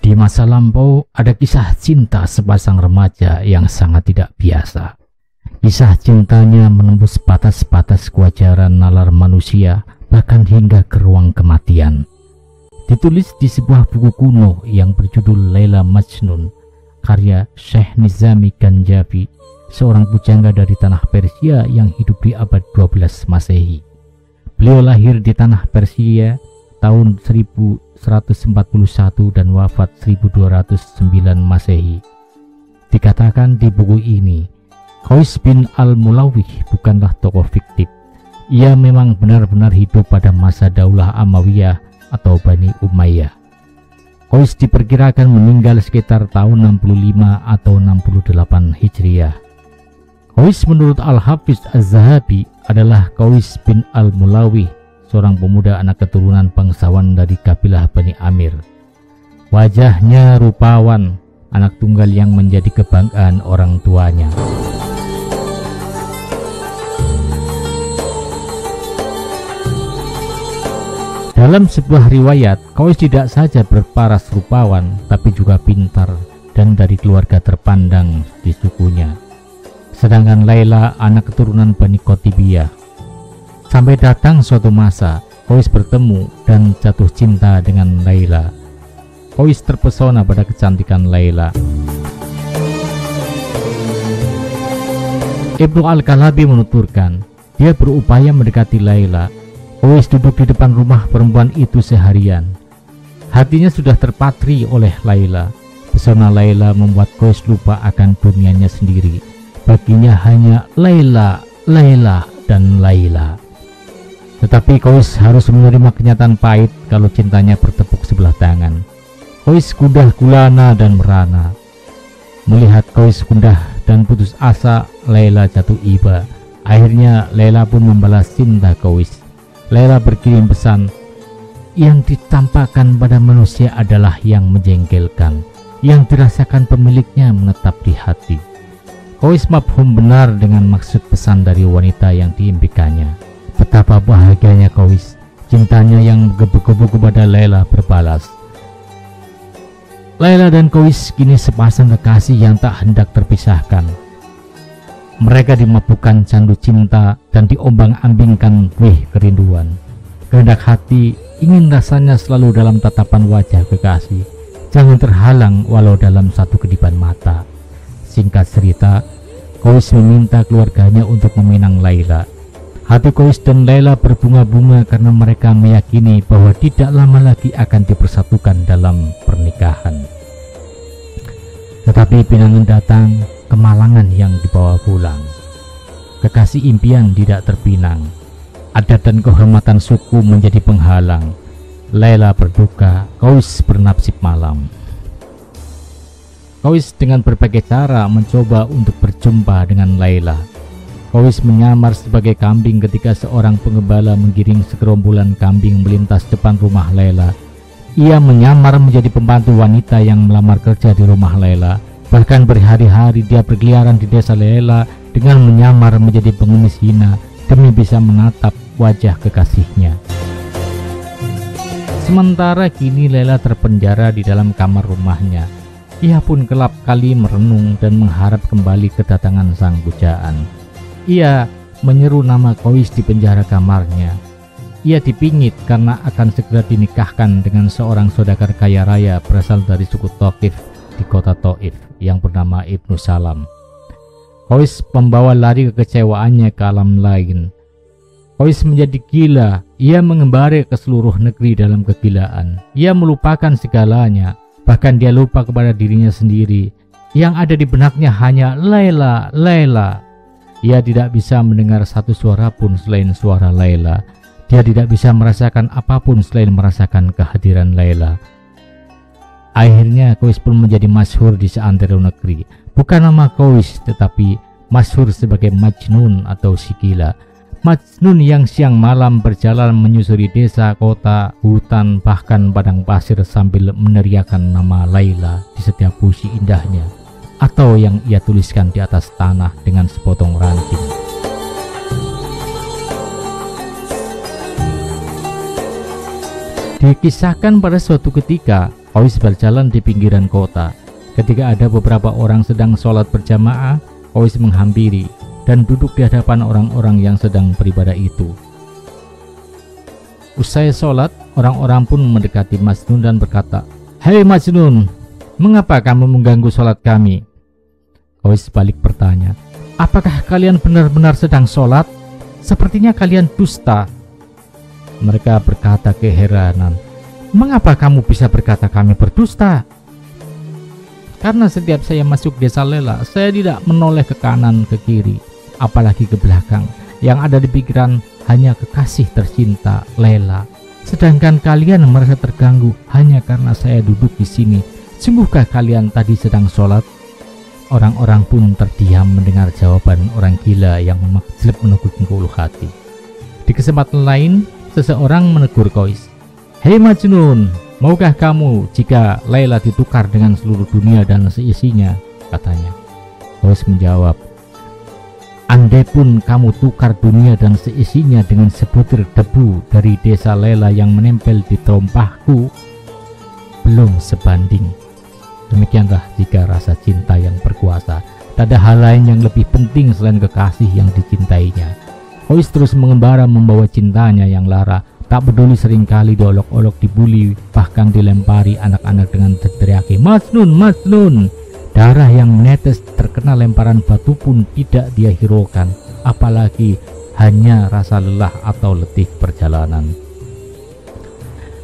Di masa lampau ada kisah cinta sepasang remaja yang sangat tidak biasa. Kisah cintanya menembus batas-batas kewajaran nalar manusia, bahkan hingga ke ruang kematian. Ditulis di sebuah buku kuno yang berjudul Laila Majnun, karya Syekh Nizami Ganjavi, seorang pujangga dari tanah Persia yang hidup di abad 12 Masehi. Beliau lahir di tanah Persia tahun 1141 dan wafat 1209 Masehi. Dikatakan di buku ini, Qais bin Al-Mulawih bukanlah tokoh fiktif. Ia memang benar-benar hidup pada masa Daulah Amawiyah atau Bani Umayyah. Qais diperkirakan meninggal sekitar tahun 65 atau 68 Hijriah. Qais menurut Al-Hafiz Az-Zahabi adalah Qais bin Al-Mulawih, seorang pemuda anak keturunan bangsawan dari kabilah Bani Amir. Wajahnya rupawan, anak tunggal yang menjadi kebanggaan orang tuanya. Dalam sebuah riwayat, Qais tidak saja berparas rupawan, tapi juga pintar dan dari keluarga terpandang di sukunya. Sedangkan Laila anak keturunan Bani Qotibiyah. Sampai datang suatu masa, Qais bertemu dan jatuh cinta dengan Laila. Qais terpesona pada kecantikan Laila. Ibnu Al-Kalabi menuturkan, dia berupaya mendekati Laila. Qais duduk di depan rumah perempuan itu seharian. Hatinya sudah terpatri oleh Laila. Pesona Laila membuat Qais lupa akan dunianya sendiri. Baginya hanya Laila, Laila, dan Laila. Tetapi Qais harus menerima kenyataan pahit kalau cintanya bertepuk sebelah tangan. Qais gundah gulana dan merana. Melihat Qais gundah dan putus asa, Laila jatuh iba. Akhirnya Laila pun membalas cinta Qais. Laila berkirim pesan, yang ditampakkan pada manusia adalah yang menjengkelkan, yang dirasakan pemiliknya menetap di hati. Qais mafhum benar dengan maksud pesan dari wanita yang diimpikannya. Betapa bahagianya Qais, cintanya yang menggebu-gebu kepada Laila berbalas. Laila dan Qais kini sepasang kekasih yang tak hendak terpisahkan. Mereka dimabukkan candu cinta dan diombang-ambingkan wih kerinduan. Kehendak hati ingin rasanya selalu dalam tatapan wajah kekasih, jangan terhalang walau dalam satu kedipan mata. Singkat cerita, Qais meminta keluarganya untuk meminang Laila. Hati Qais dan Laila berbunga-bunga karena mereka meyakini bahwa tidak lama lagi akan dipersatukan dalam pernikahan. Tetapi pinangan datang, kemalangan yang dibawa pulang. Kekasih impian tidak terpinang. Adat dan kehormatan suku menjadi penghalang. Laila berduka, Qais bernasib malam. Qais dengan berbagai cara mencoba untuk berjumpa dengan Laila. Qais menyamar sebagai kambing ketika seorang pengembala menggiring segerombolan kambing melintas depan rumah Laila. Ia menyamar menjadi pembantu wanita yang melamar kerja di rumah Laila. Bahkan berhari-hari dia berkeliaran di desa Laila dengan menyamar menjadi pengemis hina demi bisa menatap wajah kekasihnya. Sementara kini Laila terpenjara di dalam kamar rumahnya. Ia pun kelap kali merenung dan mengharap kembali kedatangan sang pujaan. Ia menyeru nama Qais di penjara kamarnya. Ia dipingit karena akan segera dinikahkan dengan seorang saudagar kaya raya berasal dari suku Thaqif di kota Thaif yang bernama Ibnu Salam. Qais membawa lari kekecewaannya ke alam lain. Qais menjadi gila. Ia mengembara ke seluruh negeri dalam kegilaan. Ia melupakan segalanya, bahkan dia lupa kepada dirinya sendiri. Yang ada di benaknya hanya Laila, Laila. Ia tidak bisa mendengar satu suara pun selain suara Laila. Dia tidak bisa merasakan apapun selain merasakan kehadiran Laila. Akhirnya Qais pun menjadi masyhur di seantero negeri. Bukan nama Qais, tetapi masyhur sebagai Majnun atau si gila. Majnun yang siang malam berjalan menyusuri desa, kota, hutan, bahkan padang pasir sambil meneriakan nama Laila di setiap puisi indahnya, atau yang ia tuliskan di atas tanah dengan sepotong ranting. Dikisahkan pada suatu ketika, Qais berjalan di pinggiran kota. Ketika ada beberapa orang sedang sholat berjamaah, Qais menghampiri dan duduk di hadapan orang-orang yang sedang beribadah itu. Usai sholat, orang-orang pun mendekati Majnun dan berkata, "Hei Majnun, mengapa kamu mengganggu sholat kami?" Qais balik bertanya, "Apakah kalian benar-benar sedang sholat? Sepertinya kalian dusta." Mereka berkata keheranan, "Mengapa kamu bisa berkata kami berdusta?" "Karena setiap saya masuk desa Laila, saya tidak menoleh ke kanan, ke kiri, apalagi ke belakang. Yang ada di pikiran hanya kekasih tercinta Laila. Sedangkan kalian merasa terganggu hanya karena saya duduk di sini. Sungguhkah kalian tadi sedang sholat?" Orang-orang pun terdiam mendengar jawaban orang gila yang memajleb meneguk ulu hati. Di kesempatan lain, seseorang menegur Qais, "Hei Majnun, maukah kamu jika Laila ditukar dengan seluruh dunia dan seisinya?" katanya. Qais menjawab, "Andai pun kamu tukar dunia dan seisinya dengan sebutir debu dari desa Laila yang menempel di terompahku, belum sebanding." Demikianlah jika rasa cinta yang berkuasa. Tak ada hal lain yang lebih penting selain kekasih yang dicintainya. Qais terus mengembara membawa cintanya yang lara. Tak peduli seringkali diolok-olok, dibuli, bahkan dilempari anak-anak dengan teriaki, "Majnun, Majnun!" Darah yang menetes terkena lemparan batu pun tidak dia hiraukan, apalagi hanya rasa lelah atau letih perjalanan.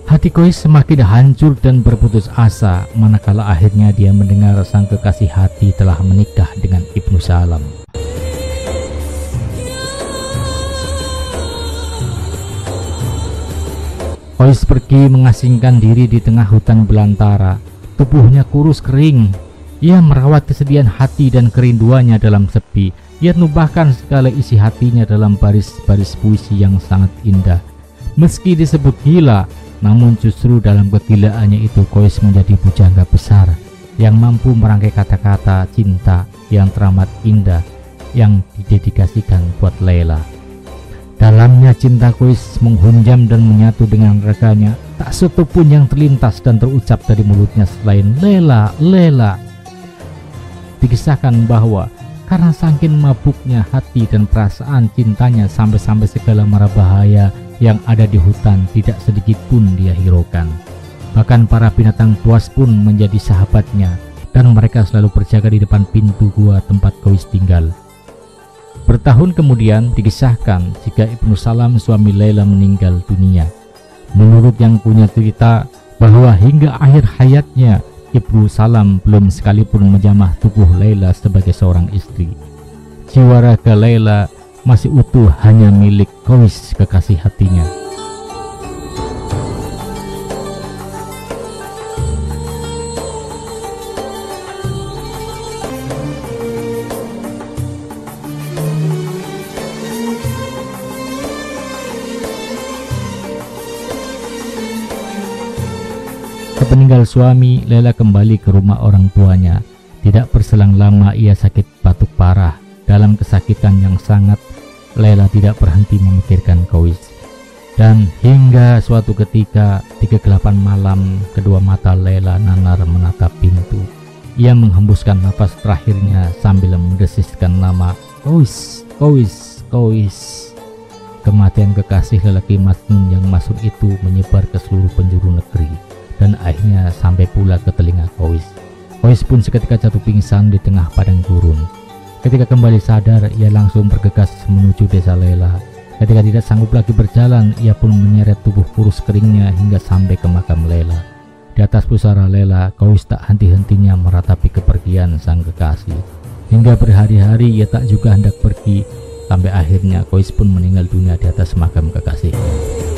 Hati Qais semakin hancur dan berputus asa manakala akhirnya dia mendengar sang kekasih hati telah menikah dengan Ibnu Salam. Qais pergi mengasingkan diri di tengah hutan belantara. Tubuhnya kurus kering. Ia merawat kesedihan hati dan kerinduannya dalam sepi. Ia numpahkan segala isi hatinya dalam baris-baris puisi yang sangat indah. Meski disebut gila, namun justru dalam kegilaannya itu Qais menjadi pujangga besar yang mampu merangkai kata-kata cinta yang teramat indah yang didedikasikan buat Laila. Dalamnya cinta Qais menghunjam dan menyatu dengan raganya. Tak satu pun yang terlintas dan terucap dari mulutnya selain Laila, Laila. Dikisahkan bahwa karena saking mabuknya hati dan perasaan cintanya sampai-sampai segala mara bahaya yang ada di hutan tidak sedikit pun dia hiraukan. Bahkan para binatang buas pun menjadi sahabatnya dan mereka selalu berjaga di depan pintu gua tempat Qais tinggal. Bertahun kemudian dikisahkan jika Ibnu Salam suami Laila meninggal dunia. Menurut yang punya cerita bahwa hingga akhir hayatnya Ibnu Salam belum sekalipun menjamah tubuh Laila sebagai seorang istri. Jiwa raga Laila masih utuh hanya milik Qais kekasih hatinya. Sepeninggal suami, Laila kembali ke rumah orang tuanya. Tidak berselang lama ia sakit batuk parah. Dalam kesakitan yang sangat, Laila tidak berhenti memikirkan Kois. Dan hingga suatu ketika di kegelapan malam, kedua mata Laila nanar menatap pintu. Ia menghembuskan nafas terakhirnya sambil mendesiskan nama Kois, Kois, Kois. Kematian kekasih lelaki Majnun yang masuk itu menyebar ke seluruh penjuru negeri dan akhirnya sampai pula ke telinga Kois. Kois pun seketika jatuh pingsan di tengah padang gurun. Ketika kembali sadar, ia langsung bergegas menuju desa Laila. Ketika tidak sanggup lagi berjalan, ia pun menyeret tubuh kurus keringnya hingga sampai ke makam Laila. Di atas pusara Laila, Kois tak henti-hentinya meratapi kepergian sang kekasih. Hingga berhari-hari ia tak juga hendak pergi, sampai akhirnya Kois pun meninggal dunia di atas makam kekasihnya.